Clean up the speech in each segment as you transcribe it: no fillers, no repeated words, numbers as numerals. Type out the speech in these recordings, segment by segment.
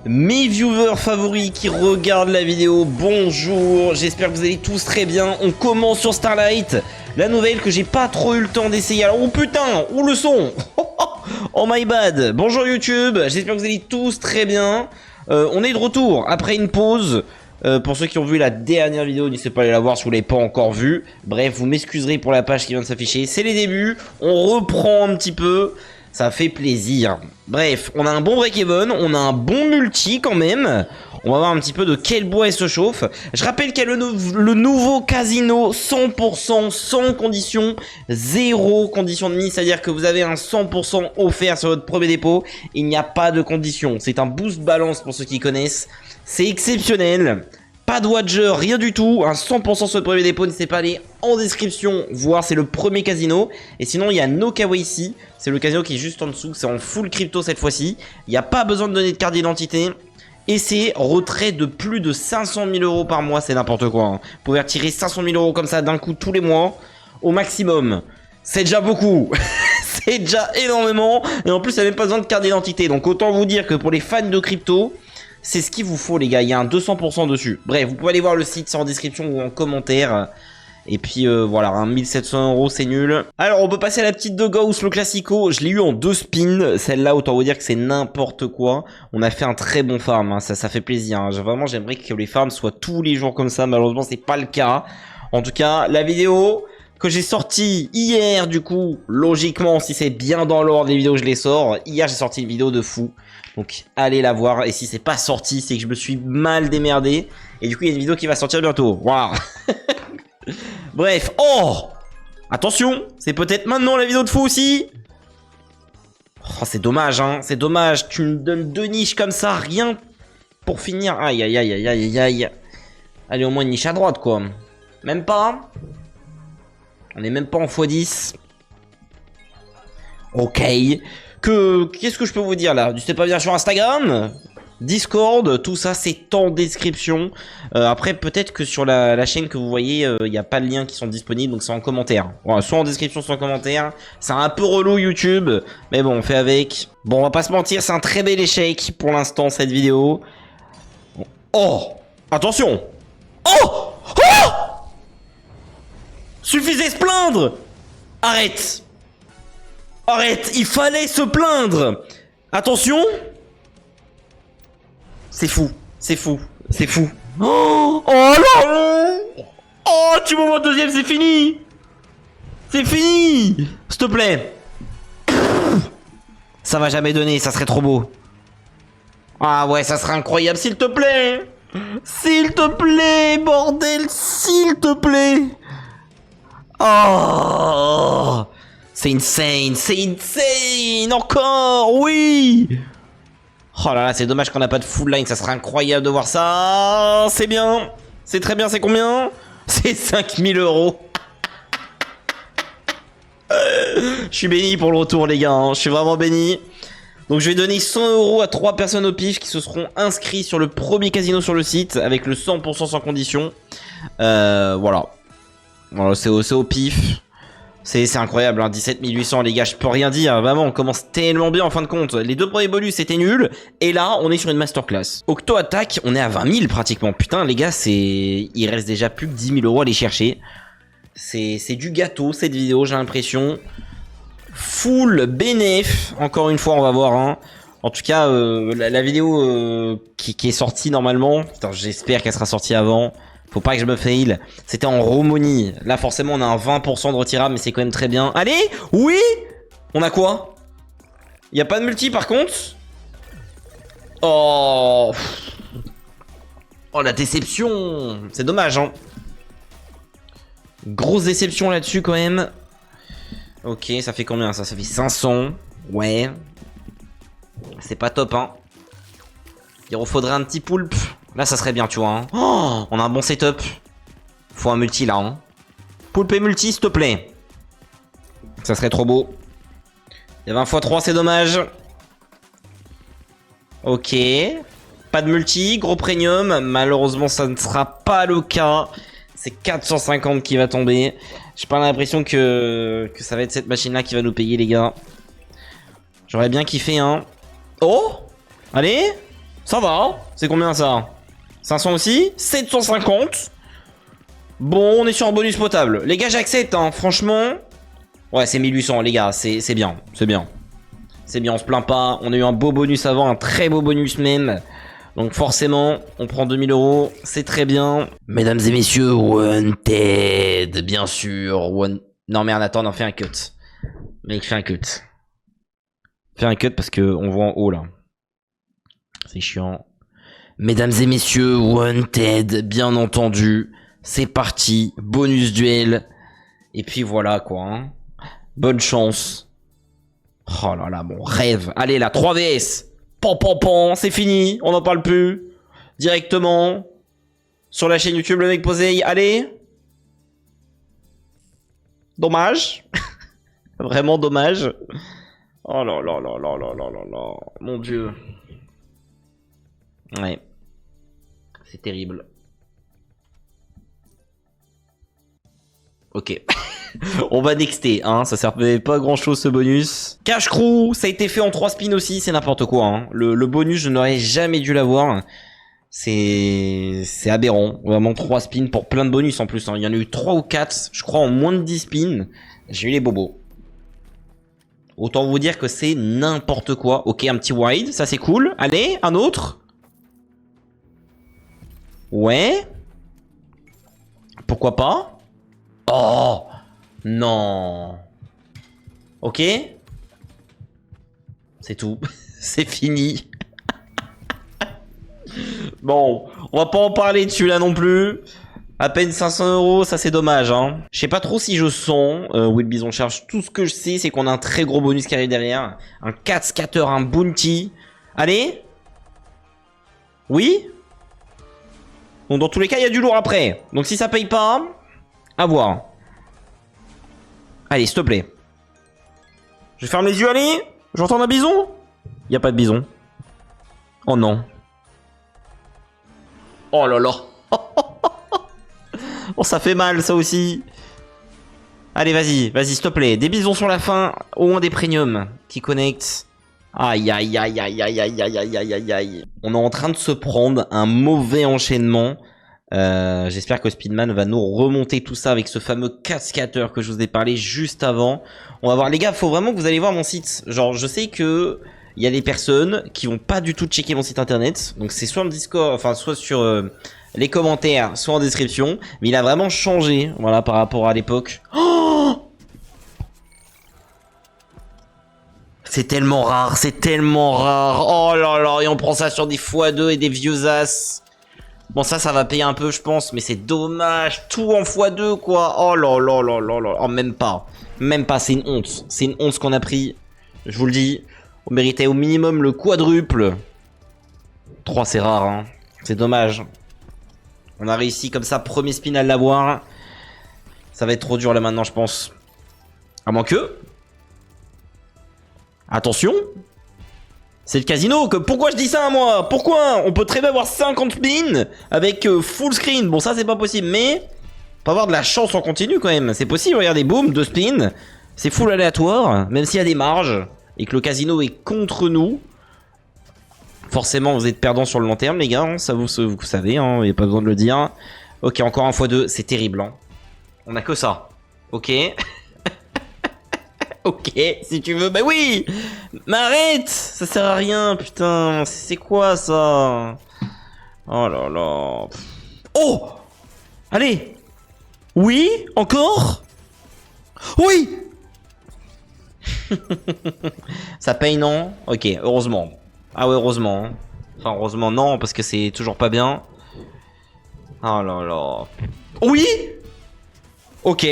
Mes viewers favoris qui regardent la vidéo, bonjour, j'espère que vous allez tous très bien. On commence sur Starlight, la nouvelle que j'ai pas trop eu le temps d'essayer. Alors, oh putain, où le son? Oh my bad. Bonjour YouTube, j'espère que vous allez tous très bien. On est de retour après une pause. Pour ceux qui ont vu la dernière vidéo, n'hésitez pas à aller la voir si vous ne l'avez pas encore vue. Bref, vous m'excuserez pour la page qui vient de s'afficher. C'est les débuts, on reprend un petit peu. Ça fait plaisir. Bref, on a un bon break-even, on a un bon multi quand même. On va voir un petit peu de quel bois il se chauffe. Je rappelle qu'il y a le nouveau casino 100% sans condition, 0 condition de mise. C'est-à-dire que vous avez un 100% offert sur votre premier dépôt. Il n'y a pas de condition. C'est un boost balance pour ceux qui connaissent. C'est exceptionnel. Pas de wager, rien du tout. Un 100% sur le premier dépôt. N'hésitez pas à aller en description voir. C'est le premier casino. Et sinon, il y a No KYC. C'est le casino qui est juste en dessous. C'est en full crypto cette fois-ci. Il n'y a pas besoin de donner de carte d'identité. Et c'est retrait de plus de 500 000 euros par mois. C'est n'importe quoi. Vous pouvez retirer 500 000 euros comme ça d'un coup tous les mois. Au maximum. C'est déjà beaucoup. C'est déjà énormément. Et en plus, il n'y a même pas besoin de carte d'identité. Donc autant vous dire que pour les fans de crypto, c'est ce qu'il vous faut les gars, il y a un 200% dessus. Bref, vous pouvez aller voir le site, c'est en description ou en commentaire. Et puis voilà, un 1700 euros c'est nul. Alors on peut passer à la petite de Gauss, le classico. Je l'ai eu en 2 spins, celle-là autant vous dire que c'est n'importe quoi. On a fait un très bon farm, hein. Ça fait plaisir, hein. Vraiment j'aimerais que les farms soient tous les jours comme ça, malheureusement c'est pas le cas. En tout cas, la vidéo que j'ai sortie hier du coup, logiquement si c'est bien dans l'ordre des vidéos je les sors. Hier j'ai sorti une vidéo de fou. Donc allez la voir, et si c'est pas sorti, c'est que je me suis mal démerdé. Et du coup il y a une vidéo qui va sortir bientôt. Waouh. Bref, oh, attention, c'est peut-être maintenant la vidéo de fou aussi. Oh c'est dommage hein, c'est dommage. Tu me donnes 2 niches comme ça, rien pour finir. Aïe aïe aïe aïe aïe aïe. Allez au moins une niche à droite quoi. Même pas. On est même pas en x10. Ok. Qu'est-ce que je peux vous dire là? N'hésitez pas à venir sur Instagram, Discord, tout ça c'est en description. Après peut-être que sur la chaîne que vous voyez, il n'y a pas de liens qui sont disponibles, donc c'est en commentaire. Voilà, soit en description, soit en commentaire. C'est un peu relou YouTube, mais bon on fait avec. Bon on va pas se mentir, c'est un très bel échec pour l'instant cette vidéo. Oh, attention. Oh, oh, suffisait se plaindre. Arrête. Arrête, il fallait se plaindre. Attention. C'est fou, c'est fou, c'est fou. Oh, oh là. Oh, tu m'envoies deuxième, c'est fini. C'est fini. S'il te plaît. Ça va jamais donner, ça serait trop beau. Ah ouais, ça serait incroyable, s'il te plaît. S'il te plaît, bordel, s'il te plaît. Oh. C'est insane, encore, oui. Oh là là, c'est dommage qu'on n'a pas de full line, ça serait incroyable de voir ça. C'est bien, c'est très bien, c'est combien? C'est 5000 euros. Je suis béni pour le retour les gars, hein. Je suis vraiment béni. Donc je vais donner 100 euros à 3 personnes au pif qui se seront inscrits sur le premier casino sur le site avec le 100% sans condition. Voilà, c'est au pif. C'est incroyable, hein, 17 800 les gars, je peux rien dire, vraiment on commence tellement bien en fin de compte. Les 2 premiers bonus c'était nul, et là on est sur une masterclass. Octo attaque, on est à 20 000 pratiquement, putain les gars, il reste déjà plus que 10 000 euros à aller chercher. C'est du gâteau cette vidéo, j'ai l'impression. Full bénéf, encore une fois on va voir, hein. En tout cas, la vidéo qui est sortie normalement, putain j'espère qu'elle sera sortie avant. Faut pas que je me fail. C'était en Romonie. Là, forcément, on a un 20% de retirable, mais c'est quand même très bien. Allez, oui. On a quoi? Il n'y a pas de multi, par contre. Oh. Oh, la déception. C'est dommage, hein. Grosse déception là-dessus, quand même. Ok, ça fait combien, ça? Ça fait 500. Ouais. C'est pas top, hein. Il refaudrait un petit poulpe. Là, ça serait bien, tu vois. Hein. Oh, on a un bon setup. Faut un multi, là. Hein. Poulpe et multi, s'il te plaît. Ça serait trop beau. Il y avait un x3, c'est dommage. Ok. Pas de multi, gros premium. Malheureusement, ça ne sera pas le cas. C'est 450 qui va tomber. J'ai pas l'impression que ça va être cette machine-là qui va nous payer, les gars. J'aurais bien kiffé, hein. Oh! Allez! Ça va. C'est combien ça? 500 aussi? 750. Bon, on est sur un bonus potable. Les gars, j'accepte, hein. Franchement. Ouais, c'est 1800, les gars. C'est bien. C'est bien. C'est bien, on se plaint pas. On a eu un beau bonus avant, un très beau bonus même. Donc forcément, on prend 2000 €. C'est très bien. Mesdames et messieurs, Wanted, bien sûr. Non, merde, attends, on fait un cut. Mec, fais un cut. Fais un cut parce que on voit en haut, là. C'est chiant. Mesdames et messieurs, Wanted, bien entendu. C'est parti. Bonus duel. Et puis voilà, quoi. Hein. Bonne chance. Oh là là, mon rêve. Allez, là, 3 VS. Pan, pan, pan, c'est fini. On n'en parle plus. Directement. Sur la chaîne YouTube, le mec posé. Allez. Dommage. Vraiment dommage. Oh là là là là là là là là. Mon Dieu. Ouais. C'est terrible. Ok. On va nexter, hein. Ça servait pas à grand chose ce bonus. Cash Crew, ça a été fait en 3 spins aussi, c'est n'importe quoi. Hein. Le bonus, je n'aurais jamais dû l'avoir. C'est aberrant. Vraiment 3 spins pour plein de bonus en plus. Hein. Il y en a eu 3 ou 4, je crois en moins de 10 spins. J'ai eu les bobos. Autant vous dire que c'est n'importe quoi. Ok, un petit wide, ça c'est cool. Allez, un autre. Ouais. Pourquoi pas? Oh non. Ok. C'est tout. C'est fini. Bon, on va pas en parler dessus là non plus. À peine 500 €, ça c'est dommage. Hein. Je sais pas trop si je sens Will Bison charge. Tout ce que je sais, c'est qu'on a un très gros bonus qui arrive derrière. Un 4 scatter, un bounty. Allez. Oui. Donc dans tous les cas, il y a du lourd après. Donc si ça paye pas, à voir. Allez, s'il te plaît. Je ferme les yeux, allez. J'entends un bison. Il y a pas de bison. Oh non. Oh là là. Oh, ça fait mal, ça aussi. Allez, vas-y, s'il te plaît. Des bisons sur la fin, au moins des premiums qui connectent. Aïe, aïe, aïe, aïe, aïe, aïe, aïe, aïe, aïe, aïe, aïe. On est en train de se prendre un mauvais enchaînement. J'espère que Speedman va nous remonter tout ça avec ce fameux cascateur que je vous ai parlé juste avant. On va voir, les gars, faut vraiment que vous allez voir mon site. Genre, je sais que il y a des personnes qui vont pas du tout checker mon site internet. Donc c'est soit le Discord, enfin soit sur les commentaires, soit en description. Mais il a vraiment changé, voilà, par rapport à l'époque. Oh, c'est tellement rare, c'est tellement rare. Oh là là, et on prend ça sur des x2 et des vieux as. Bon, ça va payer un peu, je pense, mais c'est dommage. Tout en x2, quoi. Oh là là là là là. Oh, même pas. Même pas, c'est une honte. C'est une honte ce qu'on a pris. Je vous le dis. On méritait au minimum le quadruple. 3, c'est rare, hein. C'est dommage. On a réussi comme ça, premier spin à l'avoir. Ça va être trop dur là maintenant, je pense. À moins que... Attention. C'est le casino. Pourquoi je dis ça, moi? Pourquoi? On peut très bien avoir 50 spins avec full screen. Bon, ça, c'est pas possible, mais... On peut avoir de la chance en continu, quand même. C'est possible, regardez, boum, 2 spins. C'est full aléatoire, même s'il y a des marges. Et que le casino est contre nous. Forcément, vous êtes perdant sur le long terme, les gars. Hein, ça, vous savez, hein, il n'y a pas besoin de le dire. Ok, encore un x2, c'est terrible. Hein. On a que ça. Ok. Ok, si tu veux. Bah oui. Mais arrête. Ça sert à rien, putain. C'est quoi, ça? Oh là là. Oh. Allez. Oui. Encore. Oui. Ça paye, non? Ok, heureusement. Ah ouais, heureusement. Enfin, heureusement, non, parce que c'est toujours pas bien. Oh là là. Oui. Ok.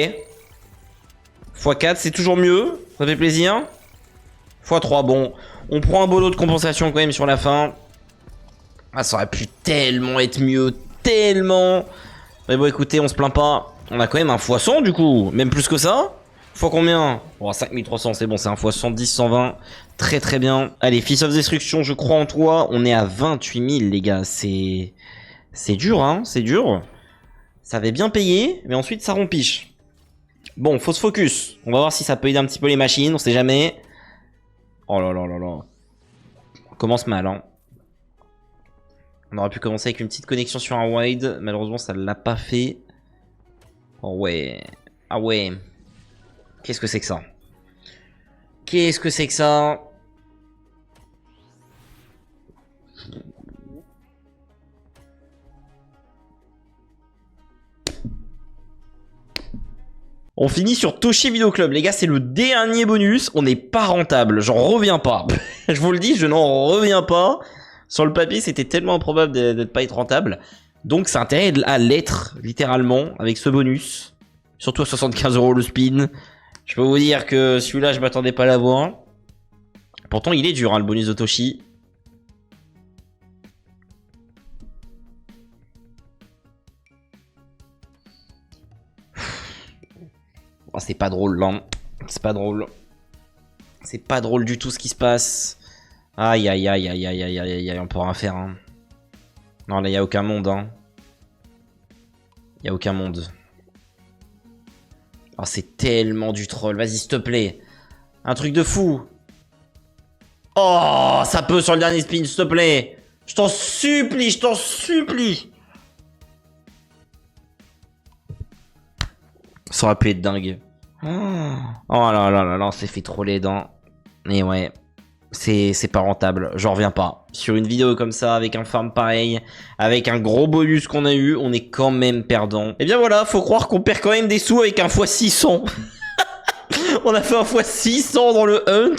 x4, c'est toujours mieux. Ça fait plaisir. x3, bon. On prend un beau lot de compensation quand même sur la fin. Ah, ça aurait pu tellement être mieux. Tellement. Mais bon, écoutez, on se plaint pas. On a quand même un x100 du coup. Même plus que ça. Fois combien? Oh, 5300, c'est bon, c'est un fois 110, 120. Très très bien. Allez, Fils of Destruction, je crois en toi. On est à 28 000, les gars. C'est dur, hein. C'est dur. Ça avait bien payé, mais ensuite ça rompiche. Bon, faut se focus. On va voir si ça peut aider un petit peu les machines, on sait jamais. Oh là là là là. On commence mal, hein. On aurait pu commencer avec une petite connexion sur un wide. Malheureusement, ça ne l'a pas fait. Oh ouais. Ah ouais. Qu'est-ce que c'est que ça? Qu'est-ce que c'est que ça? On finit sur Toshi Video Club. Les gars, c'est le dernier bonus. On n'est pas rentable. J'en reviens pas. Je vous le dis, je n'en reviens pas. Sur le papier, c'était tellement improbable de ne pas être rentable. Donc, c'est intérêt à l'être, littéralement, avec ce bonus. Surtout à 75 € le spin. Je peux vous dire que celui-là, je m'attendais pas à l'avoir. Pourtant, il est dur, hein, le bonus de Toshi. Oh, c'est pas drôle, là. C'est pas drôle. C'est pas drôle du tout ce qui se passe. Aïe, aïe, aïe, aïe, aïe, aïe, aïe, aïe, on peut rien faire, hein. Non, là, il n'y a aucun monde, hein. Il n'y a aucun monde. Oh, c'est tellement du troll. Vas-y, s'il te plaît. Un truc de fou. Oh, ça peut sur le dernier spin, s'il te plaît. Je t'en supplie, je t'en supplie. Ça aurait pu être dingue. Oh là là là là, on s'est fait troller dans. Mais ouais, c'est pas rentable. J'en reviens pas. Sur une vidéo comme ça, avec un farm pareil, avec un gros bonus qu'on a eu, on est quand même perdant. Et bien voilà, faut croire qu'on perd quand même des sous avec un x600. On a fait un x600 dans le hunt.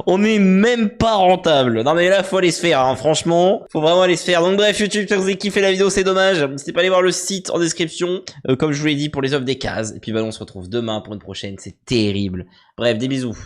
On est même pas rentable. Non mais là faut aller se faire, hein. Franchement, faut vraiment aller se faire. Donc bref, YouTube, si vous avez kiffé la vidéo, c'est dommage. N'hésitez pas à aller voir le site en description, comme je vous l'ai dit, pour les offres des cases. Et puis bah on se retrouve demain pour une prochaine. C'est terrible. Bref, des bisous.